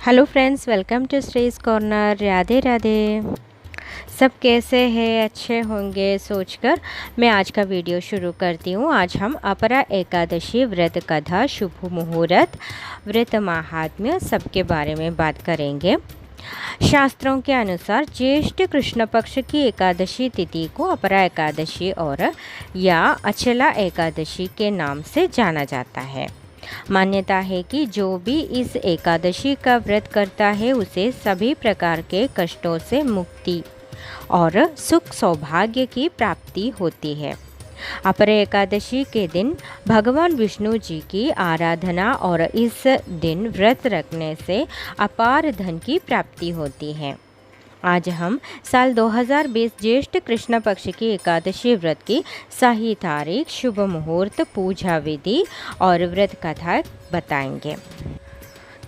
Hello friends, welcome to Shree's corner. Radhe Radhe. सब कैसे हैं? अच्छे होंगे सोचकर मैं आज का वीडियो शुरू करती हूँ। आज हम अपरा एकादशी व्रत कथा, शुभ मुहूर्त, व्रत महात्म्य सबके बारे में बात करेंगे। शास्त्रों के अनुसार ज्येष्ठ कृष्ण पक्ष की एकादशी तिथि को अपरा एकादशी और या अचला एकादशी के नाम से जाना जाता है। मान्यता है कि जो भी इस एकादशी का व्रत करता है उसे सभी प्रकार के कष्टों से मुक्ति और सुख सौभाग्य की प्राप्ति होती है। अपरे एकादशी के दिन भगवान विष्णु जी की आराधना और इस दिन व्रत रखने से अपार धन की प्राप्ति होती है। आज हम साल 2020 ज्येष्ठ कृष्ण पक्ष की एकादशी व्रत की सही तारीख, शुभ मुहूर्त, पूजा विधि और व्रत कथा बताएंगे।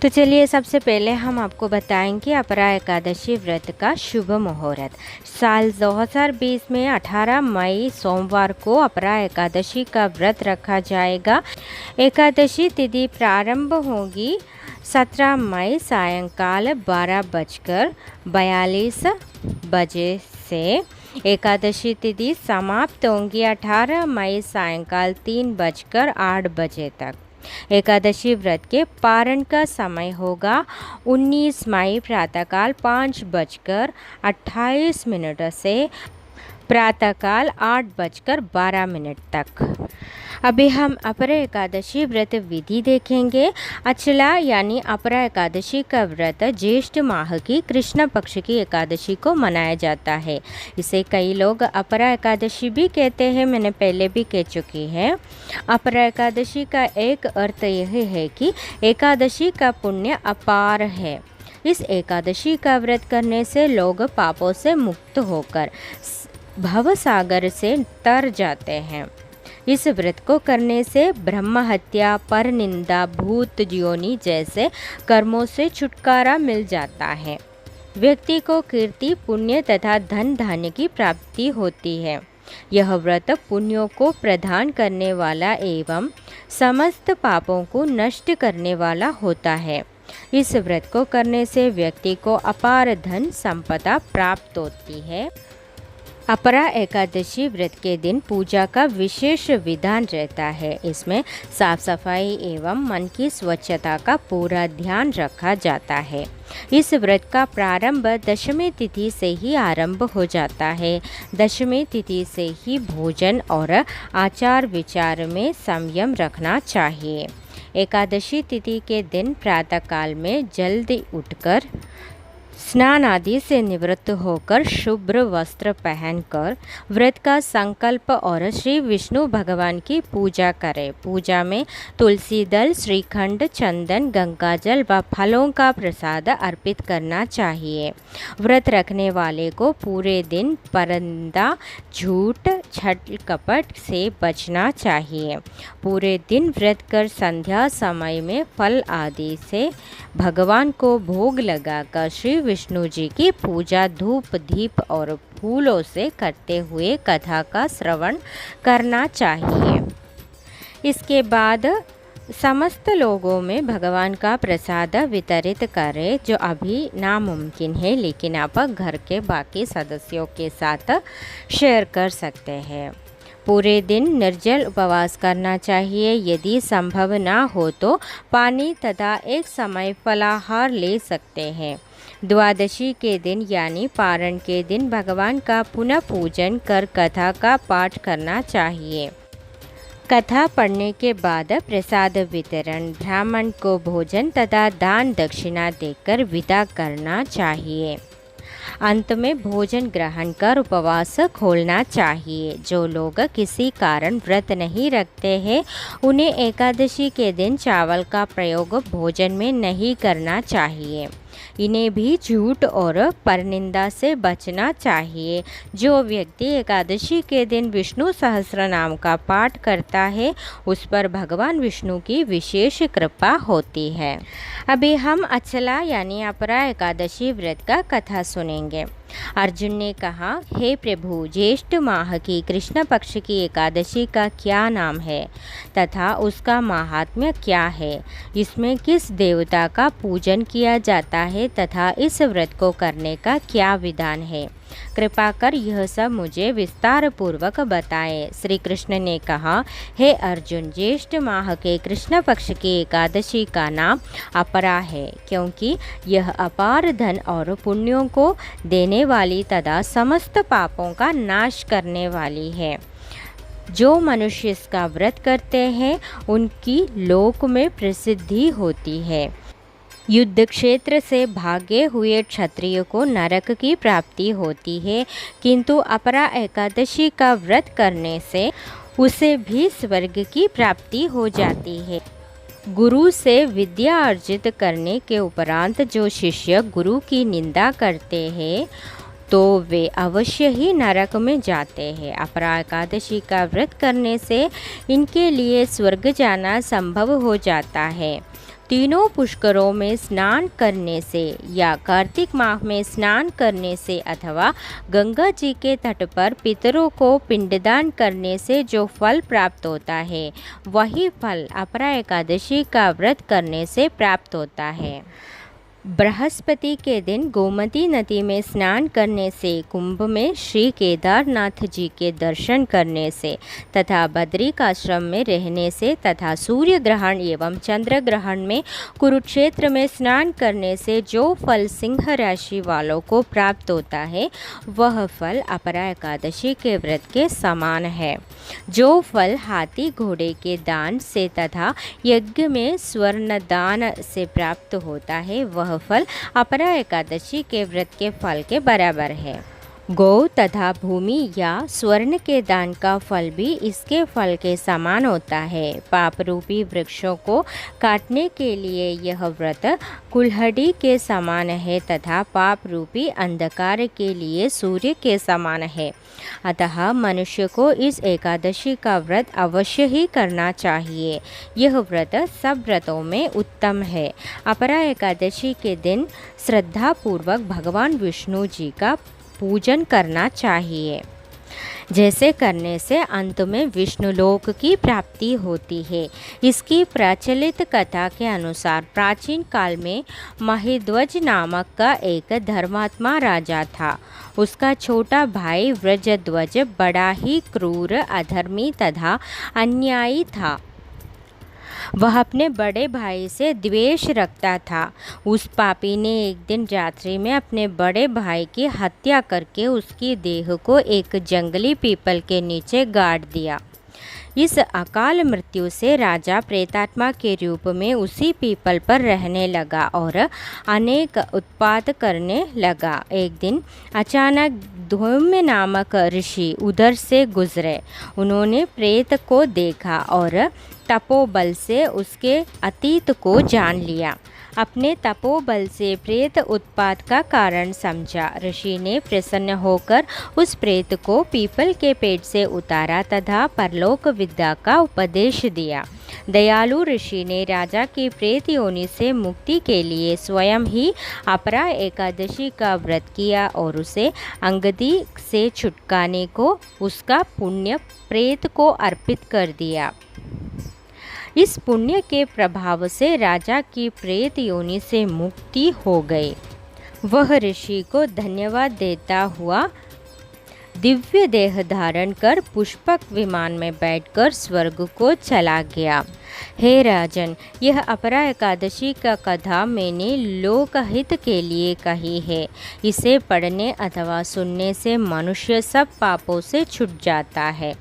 तो चलिए सबसे पहले हम आपको बताएंगे अपरा एकादशी व्रत का शुभ मुहूर्त। साल 2020 में 18 मई सोमवार को अपरा एकादशी का व्रत रखा जाएगा। एकादशी तिथि प्रारंभ होगी 17 मई सायंकाल 12:42 से। एकादशी तिथि समाप्त होंगी 18 मई सायंकाल 3:08 तक। एकादशी व्रत के पारण का समय होगा 19 मई प्रातःकाल 5:28 से प्रातःकाल 8:12 तक। अभी हम अपरा एकादशी व्रत विधि देखेंगे। अचला यानी अपरा एकादशी का व्रत ज्येष्ठ माह की कृष्ण पक्ष की एकादशी को मनाया जाता है। इसे कई लोग अपरा एकादशी भी कहते हैं, मैंने पहले भी कह चुकी है। अपरा एकादशी का एक अर्थ यह है कि एकादशी का पुण्य अपार है। इस एकादशी का व्रत करने से लोग पापों से मुक्त होकर भव सागर से तर जाते हैं। इस व्रत को करने से ब्रह्म हत्या, पर निंदा, भूत योनि जैसे कर्मों से छुटकारा मिल जाता है। व्यक्ति को कीर्ति, पुण्य तथा धन धान्य की प्राप्ति होती है। यह व्रत पुण्यों को प्रदान करने वाला एवं समस्त पापों को नष्ट करने वाला होता है। इस व्रत को करने से व्यक्ति को अपार धन संपदा प्राप्त होती है। अपरा एकादशी व्रत के दिन पूजा का विशेष विधान रहता है। इसमें साफ सफाई एवं मन की स्वच्छता का पूरा ध्यान रखा जाता है। इस व्रत का प्रारंभ दशमी तिथि से ही आरंभ हो जाता है। दशमी तिथि से ही भोजन और आचार विचार में संयम रखना चाहिए। एकादशी तिथि के दिन प्रातःकाल में जल्दी उठकर स्नान आदि से निवृत्त होकर शुभ्र वस्त्र पहनकर व्रत का संकल्प और श्री विष्णु भगवान की पूजा करें। पूजा में तुलसी दल, श्रीखंड, चंदन, गंगाजल व फलों का प्रसाद अर्पित करना चाहिए। व्रत रखने वाले को पूरे दिन परंदा, झूठ, छल कपट से बचना चाहिए। पूरे दिन व्रत कर संध्या समय में फल आदि से भगवान को भोग लगाकर श्री विष्णु जी की पूजा धूप, दीप और फूलों से करते हुए कथा का श्रवण करना चाहिए। इसके बाद समस्त लोगों में भगवान का प्रसाद वितरित करें, जो अभी नामुमकिन है, लेकिन आप घर के बाकी सदस्यों के साथ शेयर कर सकते हैं। पूरे दिन निर्जल उपवास करना चाहिए। यदि संभव ना हो तो पानी तथा एक समय फलाहार ले सकते हैं। द्वादशी के दिन यानी पारण के दिन भगवान का पुनः पूजन कर कथा का पाठ करना चाहिए। कथा पढ़ने के बाद प्रसाद वितरण, ब्राह्मण को भोजन तथा दान दक्षिणा देकर विदा करना चाहिए। अंत में भोजन ग्रहण कर उपवास खोलना चाहिए। जो लोग किसी कारण व्रत नहीं रखते हैं उन्हें एकादशी के दिन चावल का प्रयोग भोजन में नहीं करना चाहिए। इन्हें भी झूठ और परनिंदा से बचना चाहिए। जो व्यक्ति एकादशी के दिन विष्णु सहस्त्र नाम का पाठ करता है उस पर भगवान विष्णु की विशेष कृपा होती है। अभी हम अचला यानी अपरा एकादशी व्रत का कथा सुनेंगे। अर्जुन ने कहा, हे प्रभु, ज्येष्ठ माह की कृष्ण पक्ष की एकादशी का क्या नाम है तथा उसका महात्म्य क्या है? इसमें किस देवता का पूजन किया जाता है तथा इस व्रत को करने का क्या विधान है? कृपा कर यह सब मुझे विस्तार पूर्वक बताएं। श्री कृष्ण ने कहा, हे अर्जुन, ज्येष्ठ माह के कृष्ण पक्ष की एकादशी का नाम अपरा है, क्योंकि यह अपार धन और पुण्यों को देने वाली तथा समस्त पापों का नाश करने वाली है। जो मनुष्य इसका व्रत करते हैं उनकी लोक में प्रसिद्धि होती है। युद्ध क्षेत्र से भागे हुए क्षत्रिय को नरक की प्राप्ति होती है, किंतु अपरा एकादशी का व्रत करने से उसे भी स्वर्ग की प्राप्ति हो जाती है। गुरु से विद्या अर्जित करने के उपरांत जो शिष्य गुरु की निंदा करते हैं तो वे अवश्य ही नरक में जाते हैं। अपरा एकादशी का व्रत करने से इनके लिए स्वर्ग जाना संभव हो जाता है। तीनों पुष्करों में स्नान करने से या कार्तिक माह में स्नान करने से अथवा गंगा जी के तट पर पितरों को पिंडदान करने से जो फल प्राप्त होता है, वही फल अपरा एकादशी का व्रत करने से प्राप्त होता है। बृहस्पति के दिन गोमती नदी में स्नान करने से, कुंभ में श्री केदारनाथ जी के दर्शन करने से तथा बद्रिकाश्रम में रहने से तथा सूर्य ग्रहण एवं चंद्र ग्रहण में कुरुक्षेत्र में स्नान करने से जो फल सिंह राशि वालों को प्राप्त होता है, वह फल अपरा एकादशी के व्रत के समान है। जो फल हाथी घोड़े के दान से तथा यज्ञ में स्वर्ण दान से प्राप्त होता है, वह फल अपरा एकादशी के व्रत के फल के बराबर है। गौ तथा भूमि या स्वर्ण के दान का फल भी इसके फल के समान होता है। पाप रूपी वृक्षों को काटने के लिए यह व्रत कुल्हाड़ी के समान है तथा पाप रूपी अंधकार के लिए सूर्य के समान है। अतः मनुष्य को इस एकादशी का व्रत अवश्य ही करना चाहिए। यह व्रत सब व्रतों में उत्तम है। अपरा एकादशी के दिन श्रद्धापूर्वक भगवान विष्णु जी का पूजन करना चाहिए, जैसे करने से अंत में विष्णुलोक की प्राप्ति होती है। इसकी प्रचलित कथा के अनुसार प्राचीन काल में महिध्वज नामक का एक धर्मात्मा राजा था। उसका छोटा भाई व्रजध्वज बड़ा ही क्रूर, अधर्मी तथा अन्यायी था। वह अपने बड़े भाई से द्वेष रखता था। उस पापी ने एक दिन रात्रि में अपने बड़े भाई की हत्या करके उसकी देह को एक जंगली पीपल के नीचे गाड़ दिया। इस अकाल मृत्यु से राजा प्रेतात्मा के रूप में उसी पीपल पर रहने लगा और अनेक उत्पात करने लगा। एक दिन अचानक धौम्य नामक ऋषि उधर से गुजरे। उन्होंने प्रेत को देखा और तपोबल से उसके अतीत को जान लिया। अपने तपोबल से प्रेत उत्पात का कारण समझा। ऋषि ने प्रसन्न होकर उस प्रेत को पीपल के पेड़ से उतारा तथा परलोक विद्या का उपदेश दिया। दयालु ऋषि ने राजा की प्रेत योनि से मुक्ति के लिए स्वयं ही अपरा एकादशी का व्रत किया और उसे अंगदी से छुटकाने को उसका पुण्य प्रेत को अर्पित कर दिया। इस पुण्य के प्रभाव से राजा की प्रेत योनि से मुक्ति हो गई। वह ऋषि को धन्यवाद देता हुआ दिव्य देह धारण कर पुष्पक विमान में बैठकर स्वर्ग को चला गया। हे राजन, यह अपरा एकादशी का कथा मैंने लोकहित के लिए कही है। इसे पढ़ने अथवा सुनने से मनुष्य सब पापों से छूट जाता है।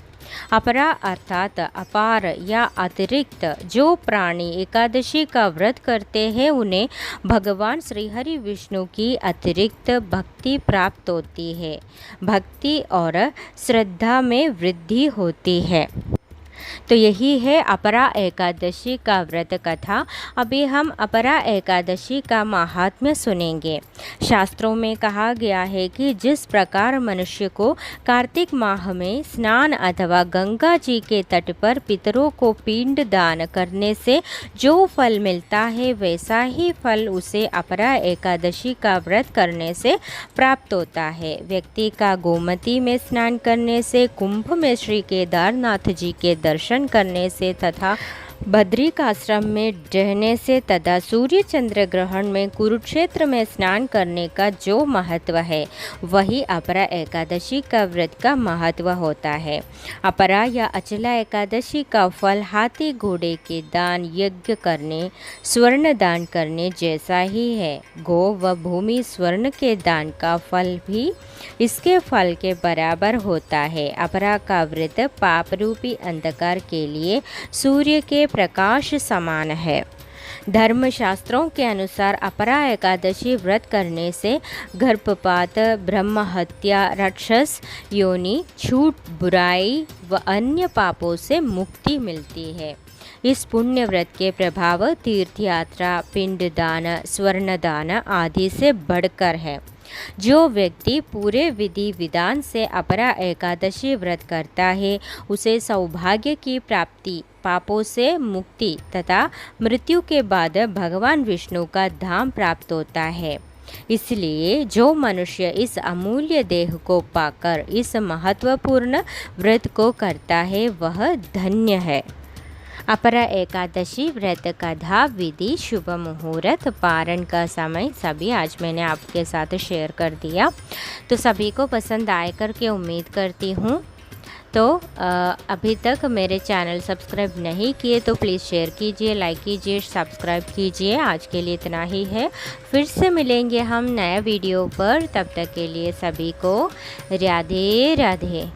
अपरा अर्थात अपार या अतिरिक्त जो प्राणी एकादशी का व्रत करते हैं, उन्हें भगवान श्री हरि विष्णु की अतिरिक्त भक्ति प्राप्त होती है। भक्ति और श्रद्धा में वृद्धि होती है। तो यही है अपरा एकादशी का व्रत कथा। अभी हम अपरा एकादशी का महात्म्य सुनेंगे। शास्त्रों में कहा गया है कि जिस प्रकार मनुष्य को कार्तिक माह में स्नान अथवा गंगा जी के तट पर पितरों को पिंड दान करने से जो फल मिलता है, वैसा ही फल उसे अपरा एकादशी का व्रत करने से प्राप्त होता है। व्यक्ति का गोमती में स्नान करने से, कुंभ में श्री केदारनाथ जी के दर्शन करने से तथा बद्रिकाश्रम में रहने से तथा सूर्य चंद्र ग्रहण में कुरुक्षेत्र में स्नान करने का जो महत्व है, वही अपरा एकादशी का व्रत का महत्व होता है। अपरा या अचला एकादशी का फल हाथी घोड़े के दान, यज्ञ करने, स्वर्ण दान करने जैसा ही है। गो व भूमि स्वर्ण के दान का फल भी इसके फल के बराबर होता है। अपरा का व्रत पाप रूपी अंधकार के लिए सूर्य के प्रकाश समान है। धर्मशास्त्रों के अनुसार अपरा एकादशी व्रत करने से गर्भपात, ब्रह्म हत्या, राक्षस योनि, झूठ, बुराई व अन्य पापों से मुक्ति मिलती है। इस पुण्य व्रत के प्रभाव तीर्थ यात्रा, पिंडदान, स्वर्णदान आदि से बढ़कर है। जो व्यक्ति पूरे विधि विधान से अपरा एकादशी व्रत करता है, उसे सौभाग्य की प्राप्ति, पापों से मुक्ति तथा मृत्यु के बाद भगवान विष्णु का धाम प्राप्त होता है। इसलिए जो मनुष्य इस अमूल्य देह को पाकर इस महत्वपूर्ण व्रत को करता है, वह धन्य है। अपरा एकादशी व्रत कथा, विधि, शुभ मुहूर्त, पारण का समय सभी आज मैंने आपके साथ शेयर कर दिया। तो सभी को पसंद आए करके उम्मीद करती हूँ। तो अभी तक मेरे चैनल सब्सक्राइब नहीं किए तो प्लीज़ शेयर कीजिए, लाइक कीजिए, सब्सक्राइब कीजिए। आज के लिए इतना ही है। फिर से मिलेंगे हम नया वीडियो पर। तब तक के लिए सभी को राधे राधे।